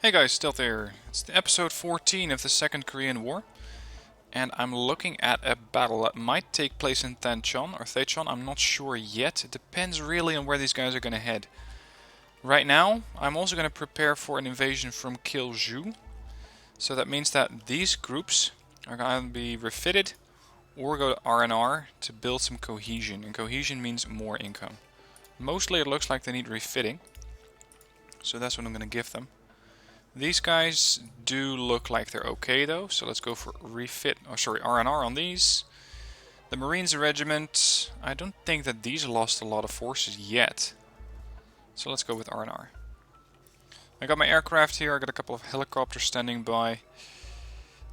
Hey guys, still there. It's the episode 14 of the Second Korean War, and I'm looking at a battle that might take place in Tanchon or Thachon. I'm not sure yet. It depends really on where these guys are going to head. Right now, I'm also going to prepare for an invasion from Kilju. So that means that these groups are going to be refitted or go to R&R to build some cohesion. And cohesion means more income. Mostly it looks like they need refitting, so that's what I'm going to give them. These guys do look like they're okay though, so let's go for R&R on these. The Marines Regiment, I don't think that these lost a lot of forces yet. So let's go with R&R. I got my aircraft here, I got a couple of helicopters standing by.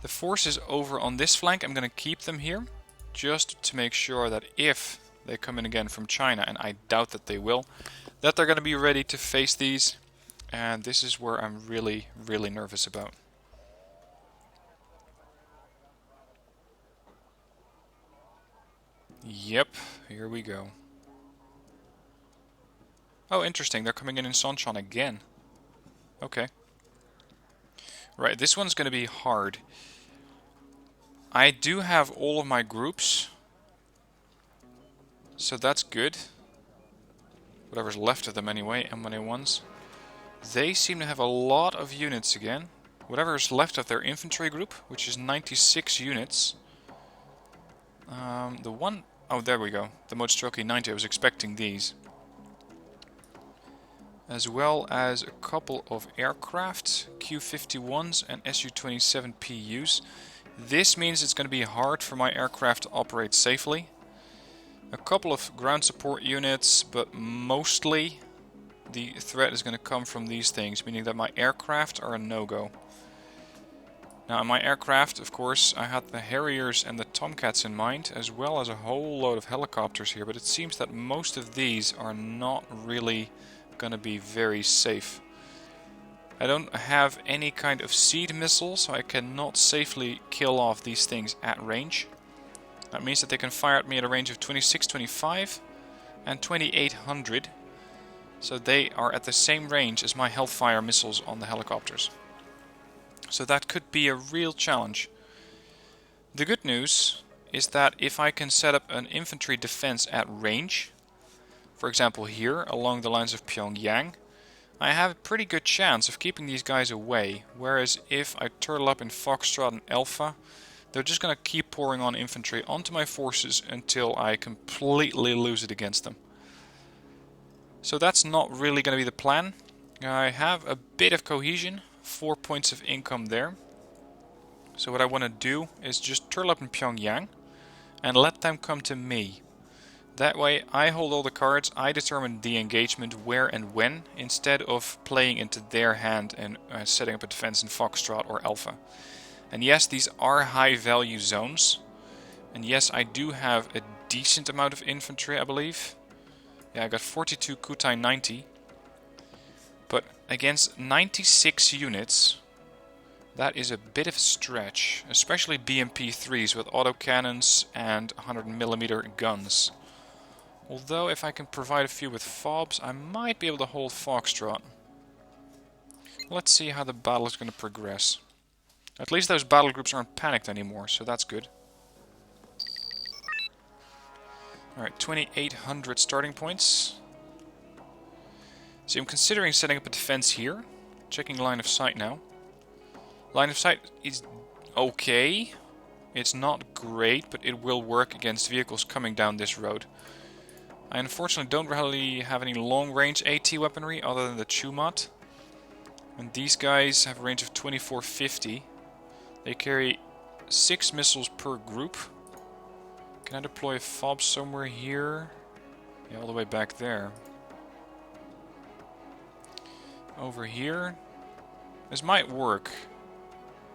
The forces over on this flank, I'm going to keep them here, just to make sure that if they come in again from China, and I doubt that they will, that they're going to be ready to face these. And this is where I'm really nervous about. Yep, here we go. Oh, interesting, they're coming in Sonchon again. Okay. Right, this one's going to be hard. I do have all of my groups, so that's good. Whatever's left of them anyway, M1A1s. They seem to have a lot of units again. Whatever's left of their infantry group, which is 96 units. Oh, there we go. The Motstroki 90, I was expecting these. As well as a couple of aircraft, Q-51s and Su-27 PUs. This means it's going to be hard for my aircraft to operate safely. A couple of ground support units, but mostly the threat is going to come from these things, meaning that my aircraft are a no-go. Now in my aircraft, of course, I had the Harriers and the Tomcats in mind, as well as a whole load of helicopters here, but it seems that most of these are not really going to be very safe. I don't have any kind of seed missile, so I cannot safely kill off these things at range. That means that they can fire at me at a range of 2625 and 2800. So they are at the same range as my Hellfire missiles on the helicopters. So that could be a real challenge. The good news is that if I can set up an infantry defense at range, for example here along the lines of Pyongyang, I have a pretty good chance of keeping these guys away. Whereas if I turtle up in Foxtrot and Alpha, they're just going to keep pouring on infantry onto my forces until I completely lose it against them. So that's not really going to be the plan. I have a bit of cohesion, 4 points of income there. So what I want to do is just turtle up in Pyongyang and let them come to me. That way I hold all the cards, I determine the engagement where and when, instead of playing into their hand and setting up a defense in Foxtrot or Alpha. And yes, these are high value zones. And yes, I do have a decent amount of infantry, I believe. Yeah, I got 42 Kutai 90. But against 96 units, that is a bit of a stretch. Especially BMP-3s with autocannons and 100mm guns. Although if I can provide a few with FOBs, I might be able to hold Foxtrot. Let's see how the battle is going to progress. At least those battle groups aren't panicked anymore, so that's good. Alright, 2800 starting points. So I'm considering setting up a defense here. Checking line of sight now. Line of sight is okay. It's not great, but it will work against vehicles coming down this road. I unfortunately don't really have any long-range AT weaponry other than the Chumat. And these guys have a range of 2450. They carry 6 missiles per group. Can I deploy a FOB somewhere here? Yeah, all the way back there. Over here. This might work.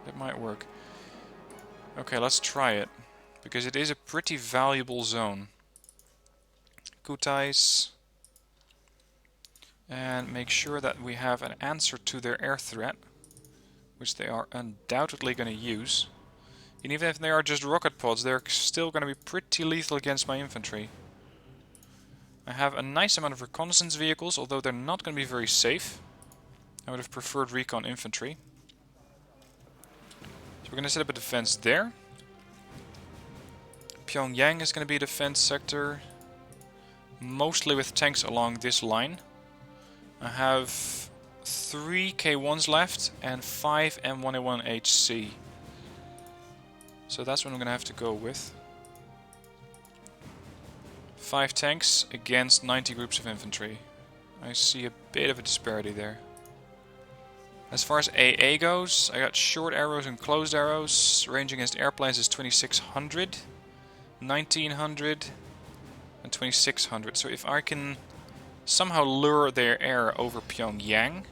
It might work. Okay, let's try it. Because it is a pretty valuable zone. Kutais. And make sure that we have an answer to their air threat. Which they are undoubtedly going to use. And even if they are just rocket pods, they're still going to be pretty lethal against my infantry. I have a nice amount of reconnaissance vehicles, although they're not going to be very safe. I would have preferred recon infantry. So we're going to set up a defense there. Pyongyang is going to be a defense sector, mostly with tanks along this line. I have 3 K1s left and 5 M1A1HC. So that's what I'm going to have to go with. 5 tanks against 90 groups of infantry. I see a bit of a disparity there. As far as AA goes, I got short arrows and closed arrows. Range against airplanes is 2600, 1900 and 2600. So if I can somehow lure their air over Pyongyang,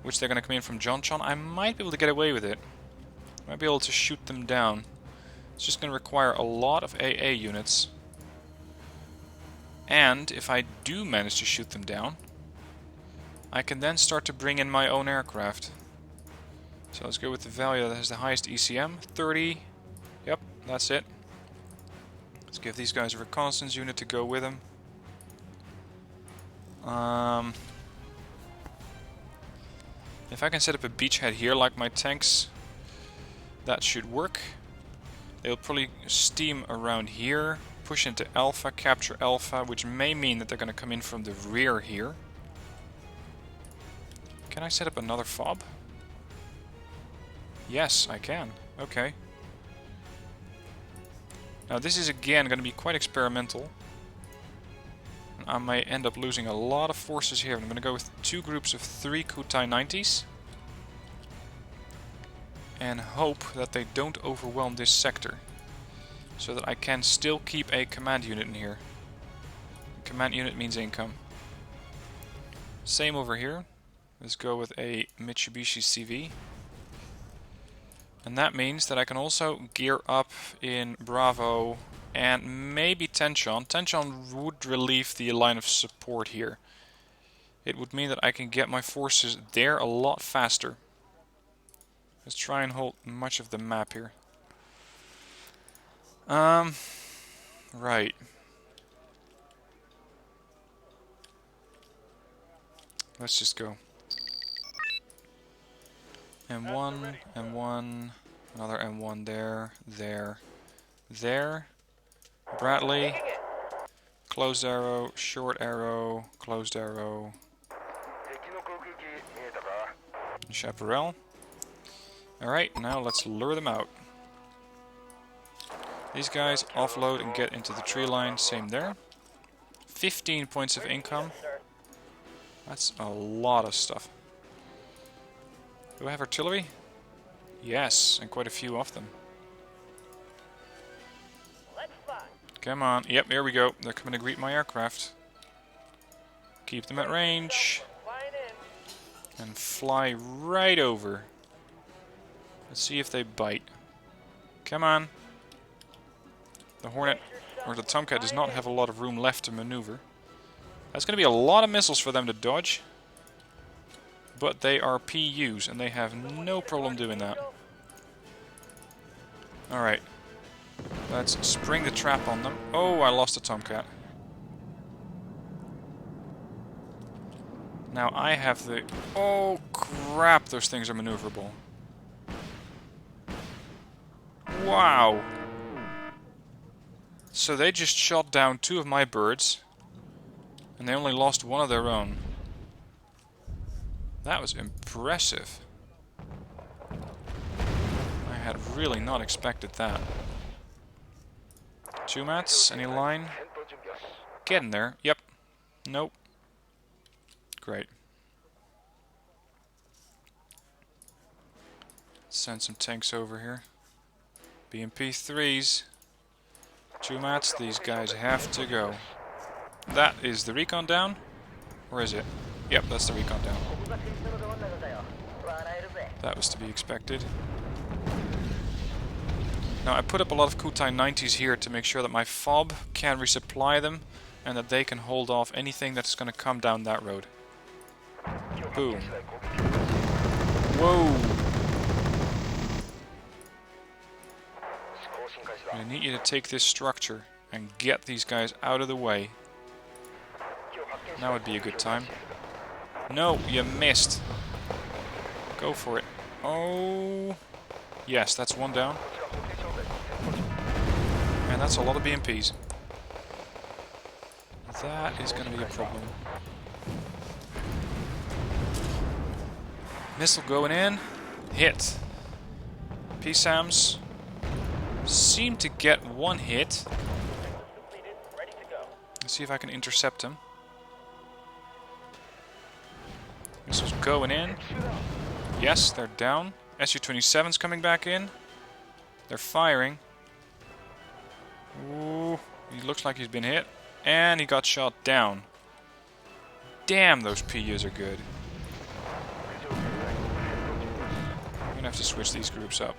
which they're going to come in from Jeoncheon, I might be able to get away with it. I might be able to shoot them down. It's just going to require a lot of AA units. And if I do manage to shoot them down, I can then start to bring in my own aircraft. So let's go with the value that has the highest ECM, 30. Yep, that's it. Let's give these guys a reconnaissance unit to go with them. If I can set up a beachhead here like my tanks, that should work. They'll probably steam around here, push into Alpha, capture Alpha, which may mean that they're going to come in from the rear here. Can I set up another fob? Yes, I can. Okay. Now this is again going to be quite experimental. I may end up losing a lot of forces here. I'm going to go with 2 groups of 3 Kutai 90s. And hope that they don't overwhelm this sector. So that I can still keep a command unit in here. Command unit means income. Same over here. Let's go with a Mitsubishi CV. And that means that I can also gear up in Bravo and maybe Tenchon. Tenchon would relieve the line of support here. It would mean that I can get my forces there a lot faster. Let's try and hold much of the map here. Right. Let's just go. M1, M1, another M1 there, there. Bradley, closed arrow, short arrow, closed arrow. Chaparral. Alright, now let's lure them out. These guys offload and get into the tree line, same there. 15 points of income. That's a lot of stuff. Do I have artillery? Yes, and quite a few of them. Come on. Yep, here we go. They're coming to greet my aircraft. Keep them at range. And fly right over. Let's see if they bite. Come on. The Hornet, or the Tomcat, does not have a lot of room left to maneuver. That's going to be a lot of missiles for them to dodge. But they are PUs, and they have no problem doing that. Alright. Let's spring the trap on them. Oh, I lost a Tomcat. Now I have the... Oh, crap, those things are maneuverable. Wow. So they just shot down 2 of my birds, and they only lost 1 of their own. That was impressive. I had really not expected that. 2 mats, any line? Get in there. Yep. Nope. Great. Send some tanks over here. BMP 3s. 2 mats, these guys have to go. That is the recon down? Or is it? Yep, that's the recon down. That was to be expected. Now I put up a lot of Kutai 90s here to make sure that my FOB can resupply them and that they can hold off anything that's going to come down that road. Boom. Whoa! I need you to take this structure and get these guys out of the way. Now would be a good time. No, you missed. Go for it. Oh. Yes, that's one down. And that's a lot of BMPs. That is going to be a problem. Missile going in. Hit. PSAMs seem to get one hit. Let's see if I can intercept him. Missiles going in. Yes, they're down. Su-27's coming back in. They're firing. Ooh, he looks like he's been hit. And he got shot down. Damn, those PUs are good. I'm gonna have to switch these groups up.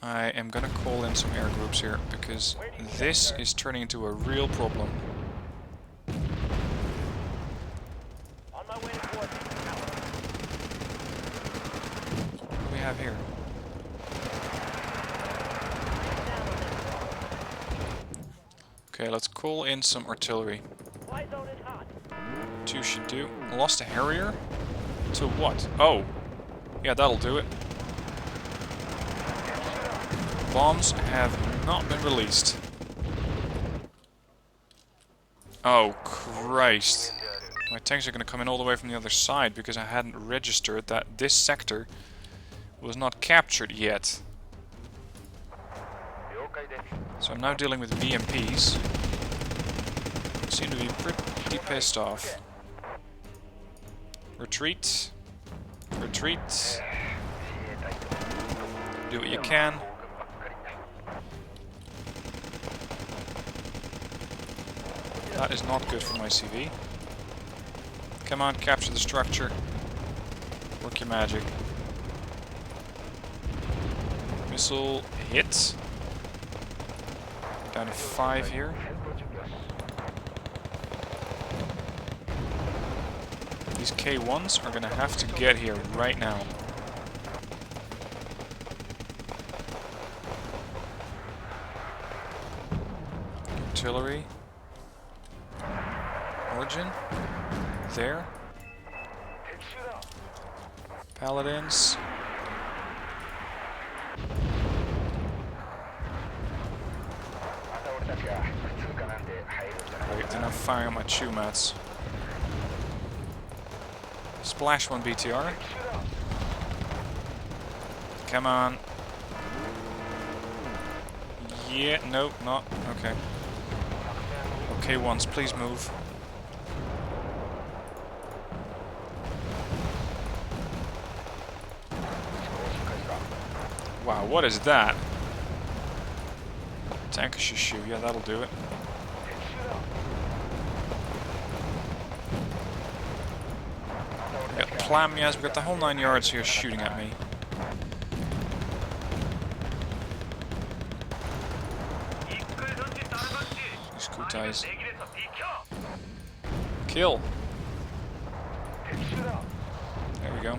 I am gonna call in some air groups here, because this is turning into a real problem. What do we have here? Okay, let's call in some artillery. 2 should do. Lost a Harrier? To what? Oh! Yeah, that'll do it. Bombs have not been released. Oh, Christ. My tanks are going to come in all the way from the other side because I hadn't registered that this sector was not captured yet. So I'm now dealing with BMPs. Seem to be pretty pissed off. Retreat. Retreat. Do what you can. That is not good for my CV. Come on, capture the structure. Work your magic. Missile hit. Down to 5 here. These K1s are going to have to get here right now. Artillery. Origin. There. Paladins. Great, they're now firing on my chew mats. Splash 1 BTR. Come on. Yeah, nope, not. Okay. Okay, ones, please move. Wow, what is that? Tanker shoe, yeah, that'll do it. We got Plamias, we got the whole 9 yards here shooting at me. These Kutais. Kill! There we go.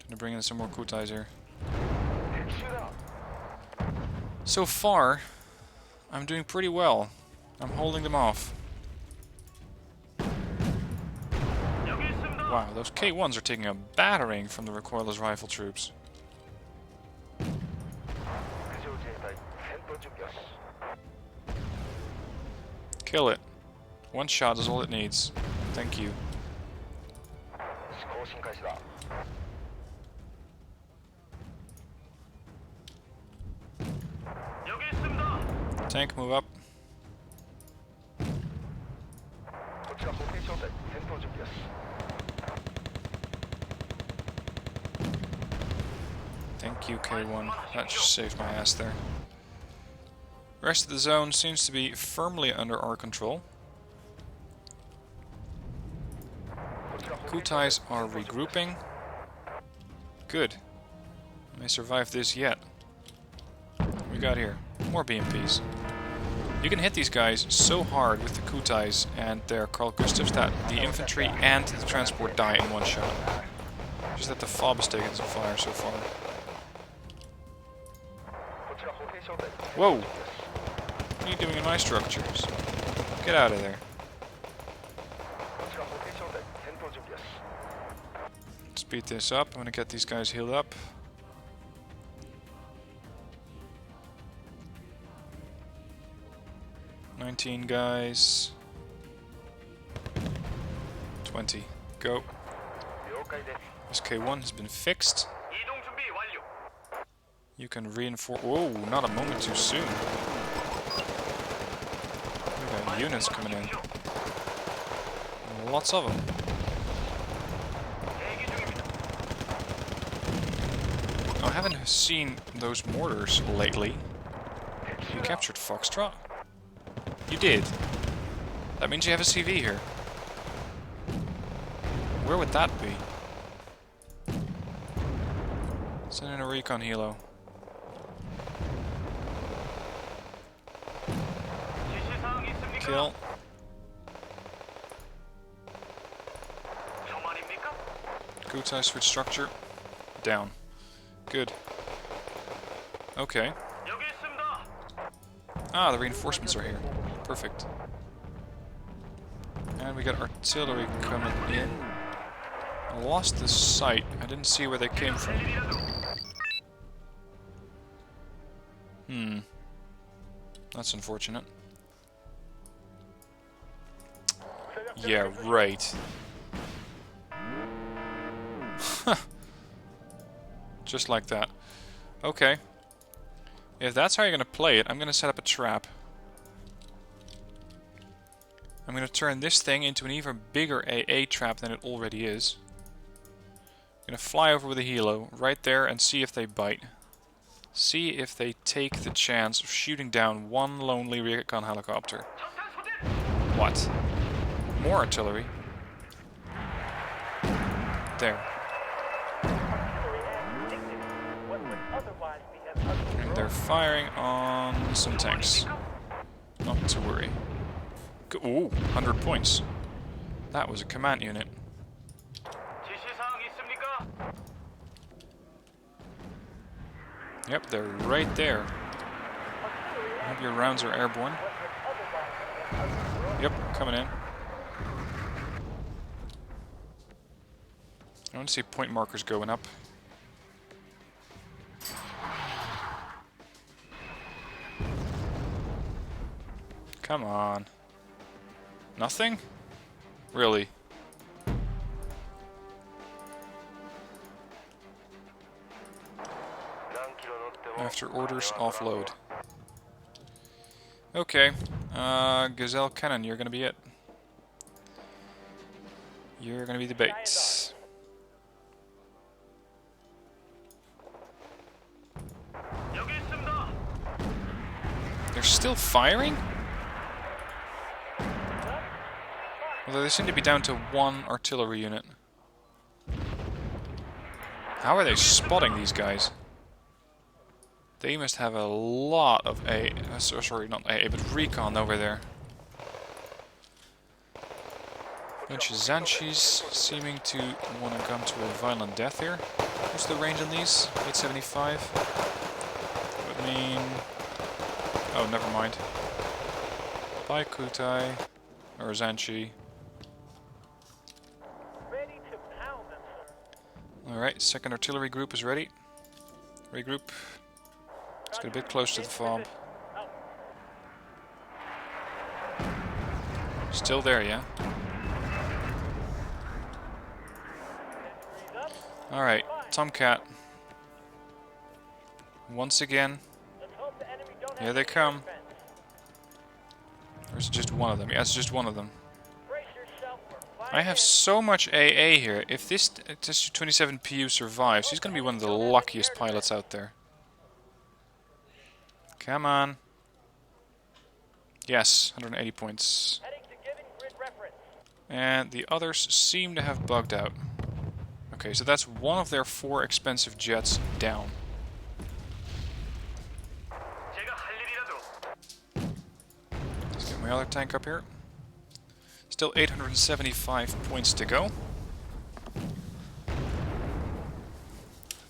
Gonna bring in some more Kutais here. So far, I'm doing pretty well. I'm holding them off. Wow, those K1s are taking a battering from the recoilless rifle troops. Kill it. One shot is all it needs. Thank you. Tank, move up. Thank you, K1. That just saved my ass there. The rest of the zone seems to be firmly under our control. Kutais are regrouping. Good. May survive this yet. What we got here? More BMPs. You can hit these guys so hard with the Kutais and their Carl Gustavs that the infantry and the transport die in one shot. Just that the FOB has taken some fire so far. Whoa! What are you doing in my structures? Get out of there. Speed this up. I'm gonna get these guys healed up. $19 guys. 20. Go. This K1 has been fixed. You can reinforce. Whoa, not a moment too soon. We got units coming in. Lots of them. I haven't seen those mortars lately. You captured Foxtrot? You did. That means you have a CV here. Where would that be? Send in a recon helo. Kill. Gutai switch structure. Down. Good. Okay. Ah, the reinforcements are here. Perfect. And we got artillery coming in. I lost the sight. I didn't see where they came from. That's unfortunate. Yeah, right. Just like that. Okay. If that's how you're going to play it, I'm going to set up a trap. I'm going to turn this thing into an even bigger AA trap than it already is. I'm going to fly over with a helo right there and see if they bite. See if they take the chance of shooting down one lonely recon helicopter. What? More artillery. There. And they're firing on some tanks. Not to worry. Ooh, 100 points. That was a command unit. Yep, they're right there. I hope your rounds are airborne. Yep, coming in. I want to see point markers going up. Come on. Nothing? Really? After orders, offload. Okay. Gazelle Cannon, you're gonna be it. You're gonna be the bait. They're still firing? Although they seem to be down to one artillery unit. How are they spotting these guys? They must have a lot of sorry, not AA, but recon over there. Bunch of Zanchis seeming to want to come to a violent death here. What's the range on these? 875? That would mean... Oh, never mind. Bye, Kutai. Or Zanchi. Alright, second artillery group is ready. Regroup. Let's get a bit close to the fob. Still there, yeah? Alright, Tomcat. Once again. Here they come. Or is it just one of them? Yeah, it's just one of them. I have so much AA here. If this SU-27 PU survives, he's going to be one of the luckiest pilots out there. Come on. Yes, 180 points. And the others seem to have bugged out. Okay, so that's one of their 4 expensive jets down. Let's get my other tank up here. Still 875 points to go.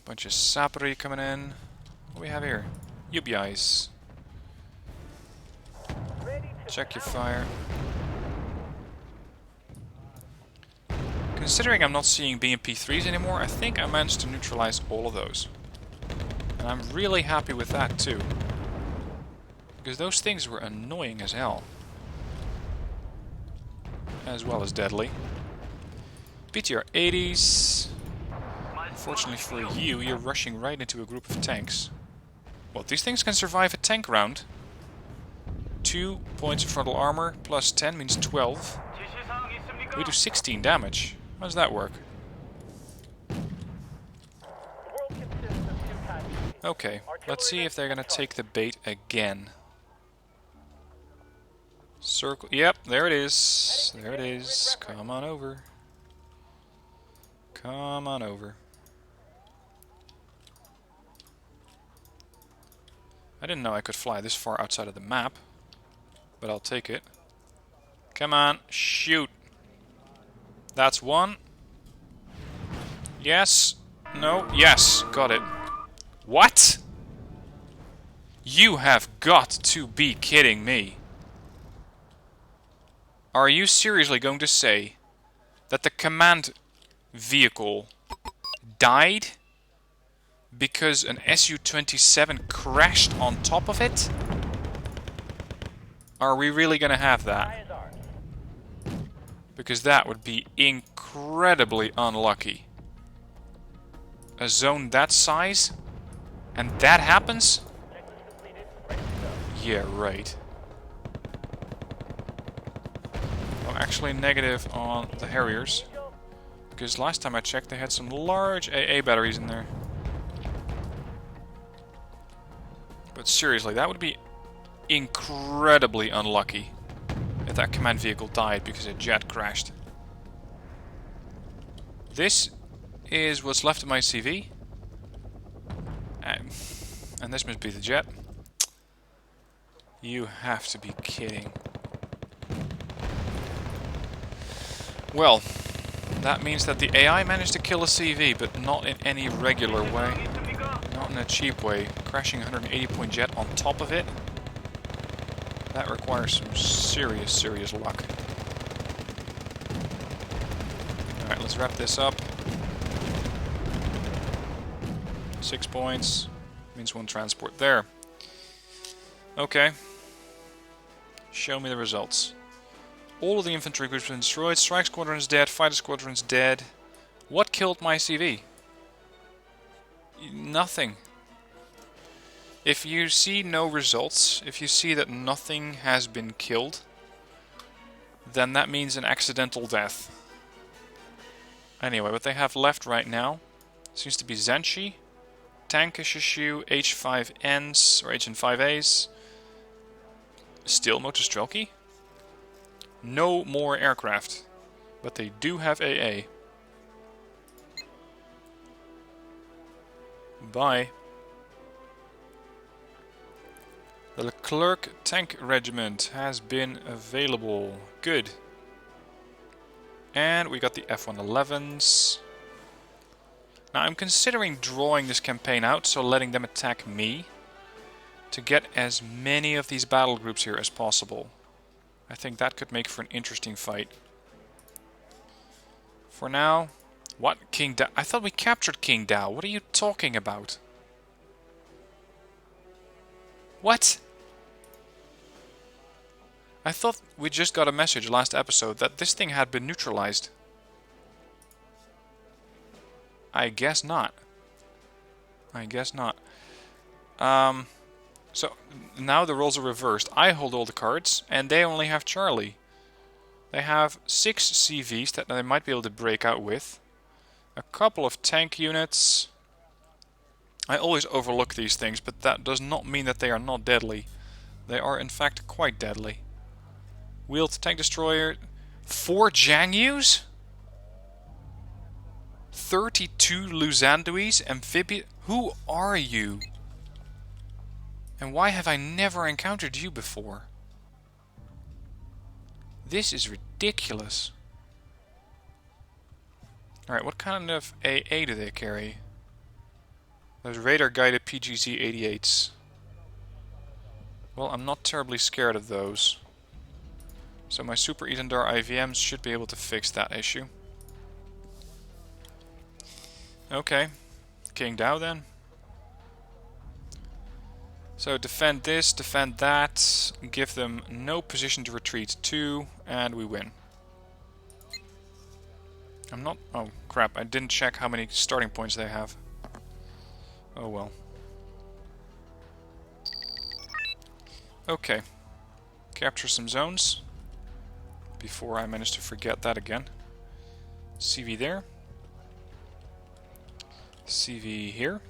Bunch of Sapri coming in. What do we have here? UBIs. Check your fire. Considering I'm not seeing BMP3s anymore, I think I managed to neutralize all of those. And I'm really happy with that too. Because those things were annoying as hell. As well as deadly. BTR 80s. Unfortunately for you, you're rushing right into a group of tanks. Well, these things can survive a tank round. 2 points of frontal armor plus 10 means 12. We do 16 damage. How does that work? Okay, let's see if they're gonna take the bait again. Circle. Yep, there it is. There it is. Come on over. Come on over. I didn't know I could fly this far outside of the map, but I'll take it. Come on, shoot. That's one. Yes. No. Yes. Got it. What? You have got to be kidding me. Are you seriously going to say that the command vehicle died because an Su-27 crashed on top of it? Are we really going to have that? Because that would be incredibly unlucky. A zone that size? And that happens? Yeah, right. I'm actually negative on the Harriers. Because last time I checked they had some large AA batteries in there. But seriously, that would be incredibly unlucky if that command vehicle died because a jet crashed. This is what's left of my CV. And this must be the jet. You have to be kidding. Well, that means that the AI managed to kill a CV, but not in any regular way. Not in a cheap way. Crashing a 180-point jet on top of it. That requires some serious, serious luck. Alright, let's wrap this up. 6 points. Means 1 transport there. Okay. Show me the results. All of the infantry groups have been destroyed. Strike squadron is dead. Fighter squadron is dead. What killed my CV? Nothing. If you see no results, if you see that nothing has been killed, then that means an accidental death. Anyway, what they have left right now seems to be Zenshi, Tankishishu, H5Ns, or HN5As, still Motostrelki. No more aircraft, but they do have AA. Bye. The Leclerc Tank Regiment has been available. Good. And we got the F-111s. Now I'm considering drawing this campaign out, so letting them attack me, to get as many of these battle groups here as possible. I think that could make for an interesting fight. For now, what? King Dao? I thought we captured King Dao. What are you talking about? What? I thought we just got a message last episode that this thing had been neutralized. I guess not. I guess not. So, now the roles are reversed. I hold all the cards, and they only have Charlie. They have 6 CVs that they might be able to break out with. A couple of tank units. I always overlook these things, but that does not mean that they are not deadly. They are in fact quite deadly. Wheeled tank destroyer. 4 Jiangyus? 32 Luzanduis, amphibian. Who are you? And why have I never encountered you before? This is ridiculous. Alright, what kind of AA do they carry? Those radar-guided PGZ-88s. Well, I'm not terribly scared of those. So my Super Etendar IVMs should be able to fix that issue. Okay, King Dao then. So defend this, defend that, give them no position to retreat to, and we win. I'm not... oh crap, I didn't check how many starting points they have. Oh well. Okay. Capture some zones. Before I manage to forget that again. CV there. CV here.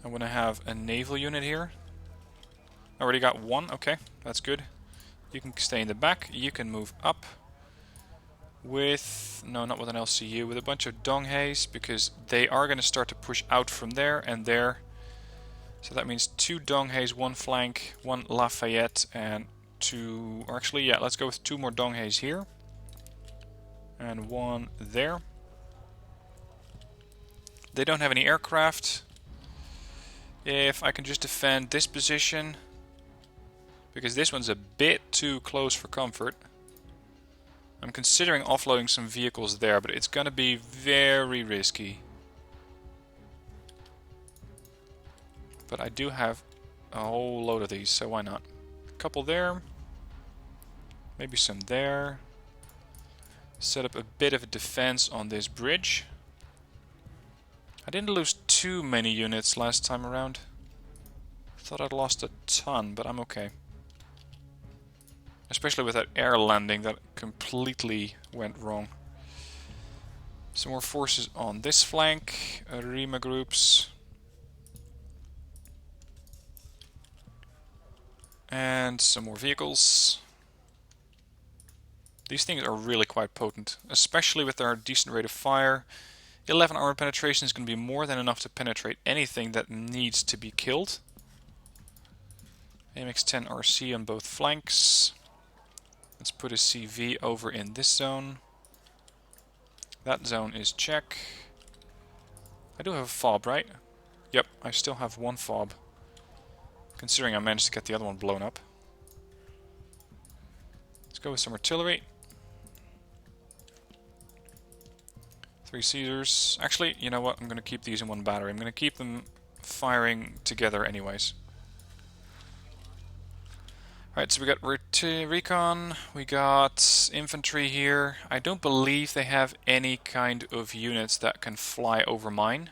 I'm gonna have a naval unit here. I already got one, okay, that's good. You can stay in the back, you can move up with, no, not with an LCU, with a bunch of Donghaes, because they are gonna start to push out from there and there. So that means 2 Donghaes, 1 flank, 1 Lafayette, and 2, or actually, yeah, let's go with 2 more Donghaes here. And 1 there. They don't have any aircraft. If I can just defend this position, because this one's a bit too close for comfort. I'm considering offloading some vehicles there, but it's gonna be very risky. But I do have a whole load of these, so why not? A couple there. Maybe some there. Set up a bit of a defense on this bridge. I didn't lose too many units last time around. Thought I'd lost a ton, but I'm okay. Especially with that air landing that completely went wrong. Some more forces on this flank. Rima groups. And some more vehicles. These things are really quite potent, especially with their decent rate of fire. 11 armor penetration is going to be more than enough to penetrate anything that needs to be killed. AMX-10 RC on both flanks. Let's put a CV over in this zone. That zone is check. I do have a fob, right? Yep, I still have 1 fob. Considering I managed to get the other one blown up. Let's go with some artillery. 3 Caesars. Actually, you know what? I'm going to keep these in 1 battery. I'm going to keep them firing together anyways. Alright, so we got recon, we got infantry here. I don't believe they have any kind of units that can fly over mine.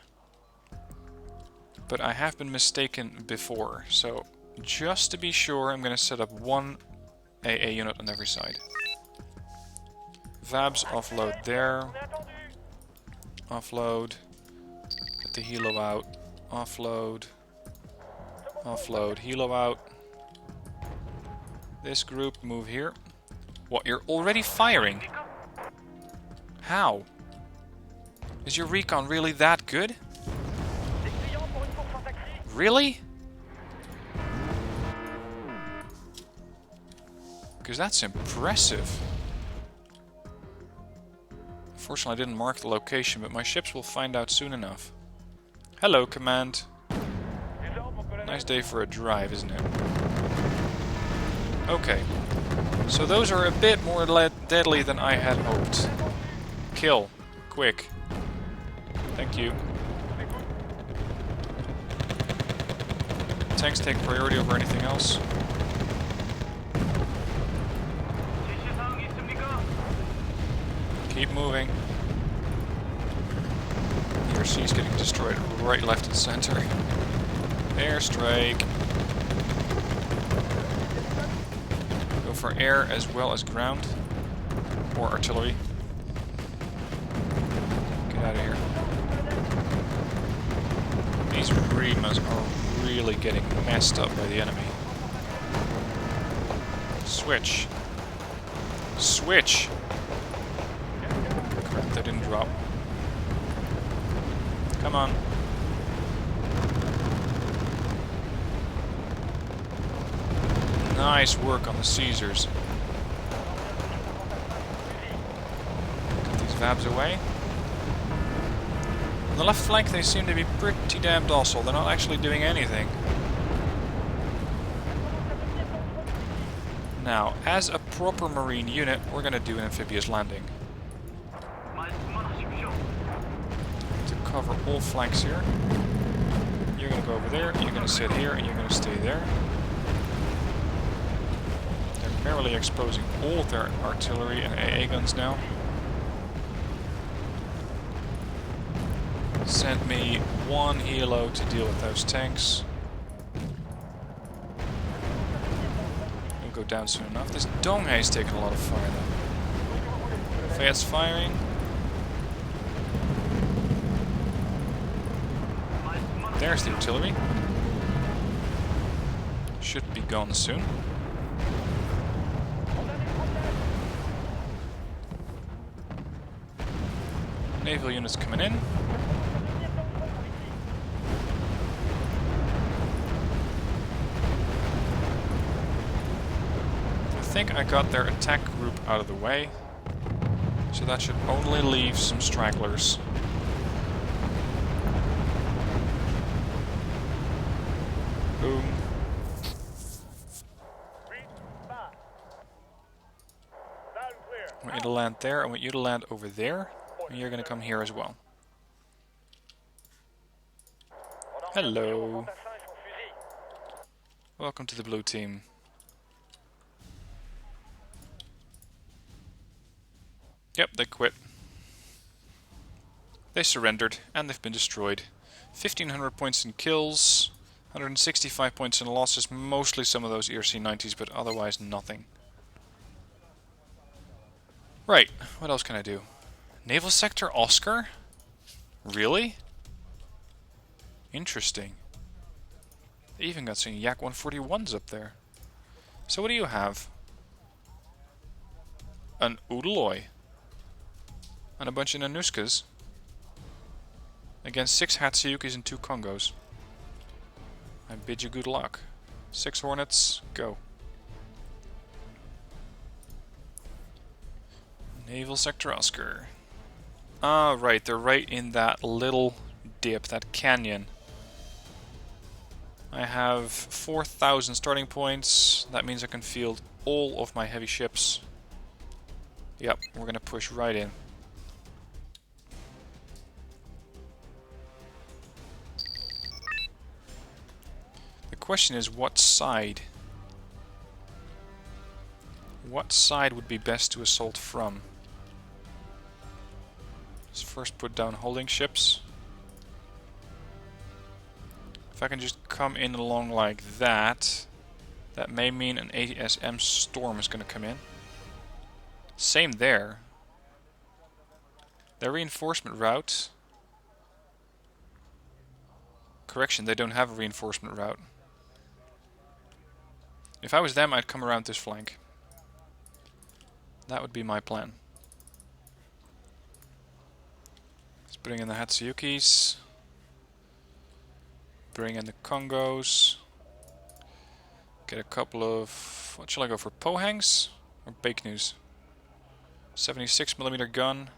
But I have been mistaken before, so just to be sure, I'm going to set up 1 AA unit on every side. Vabs offload there. Offload. Get the helo out. Offload. Offload. Helo out. This group, move here. What, you're already firing? How? Is your recon really that good? Really? Because that's impressive. Unfortunately, I didn't mark the location, but my ships will find out soon enough. Hello, Command. Nice day for a drive, isn't it? Okay. So those are a bit more deadly than I had hoped. Kill. Quick. Thank you. Tanks take priority over anything else. Keep moving. ERC's getting destroyed right, left, and center. Airstrike. Go for air as well as ground. Or artillery. Get out of here. These Rimas are really getting messed up by the enemy. Switch. Switch! Crap, that didn't drop. Come on. Nice work on the Caesars. Get these Vabs away. On the left flank they seem to be pretty damn docile. They're not actually doing anything. Now, as a proper marine unit, we're going to do an amphibious landing. To cover all flanks here. You're going to go over there, you're going to sit here, and you're going to stay there. They're barely exposing all of their artillery and AA guns now. Send me one helo to deal with those tanks. It'll go down soon enough. This Donghai's taking a lot of fire though. Fast firing. There's the artillery. Should be gone soon. Naval units coming in. I think I got their attack group out of the way, so that should only leave some stragglers. Boom. I want you to land there, I want you to land over there, and you're going to come here as well. Hello. Welcome to the blue team. Yep, they quit. They surrendered, and they've been destroyed. 1,500 points in kills, 165 points in losses, mostly some of those ERC-90s, but otherwise nothing. Right, what else can I do? Naval Sector Oscar? Really? Interesting. They even got some Yak 141s up there. So what do you have? An Udaloy. And a bunch of Nanuskas. Against 6 Hatsuyukis and 2 Kongos. I bid you good luck. 6 Hornets, go. Naval Sector Oscar. Ah, right, they're right in that little dip, that canyon. I have 4,000 starting points. That means I can field all of my heavy ships. Yep, we're gonna push right in. The question is, what side? What side would be best to assault from? Let's first put down holding ships. If I can just come in along like that, that may mean an ASM storm is going to come in. Same there. Their reinforcement route... Correction, they don't have a reinforcement route. If I was them, I'd come around this flank. That would be my plan. Let's bring in the Hatsuyukis. Bring in the Kongos. Get a couple of... What shall I go for? Pohangs? Or Baekneus? 76mm gun.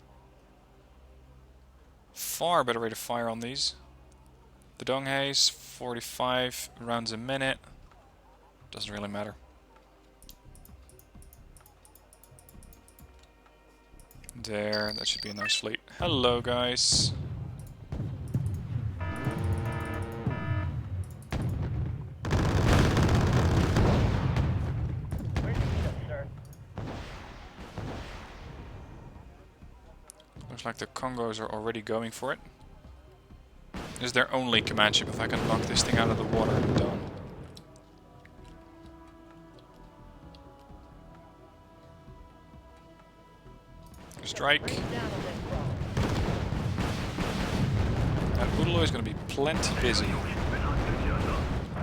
Far better rate of fire on these. The Donghais, 45 rounds a minute. Doesn't really matter. There, that should be a nice fleet. Hello, guys. Looks like the Kongos are already going for it. This is their only command ship. If I can knock this thing out of the water, I'm done. Strike. That Udaloy is going to be plenty busy.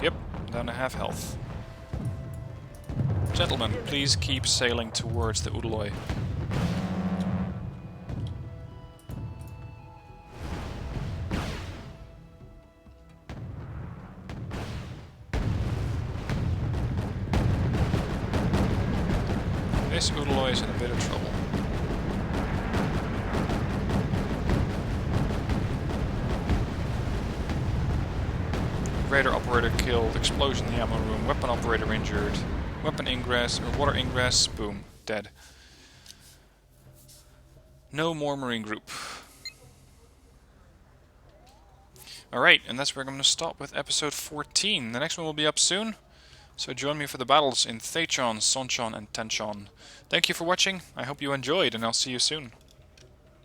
Yep, down to half health. Gentlemen, please keep sailing towards the Udaloy. This Udaloy is in a bit of trouble. Raider operator killed, explosion in the ammo room, weapon operator injured. Weapon ingress, or water ingress, boom, dead. No more marine group. Alright, and that's where I'm going to stop with episode 14. The next one will be up soon, so join me for the battles in Thachon, Sonchon, and Tenchon. Thank you for watching, I hope you enjoyed, and I'll see you soon.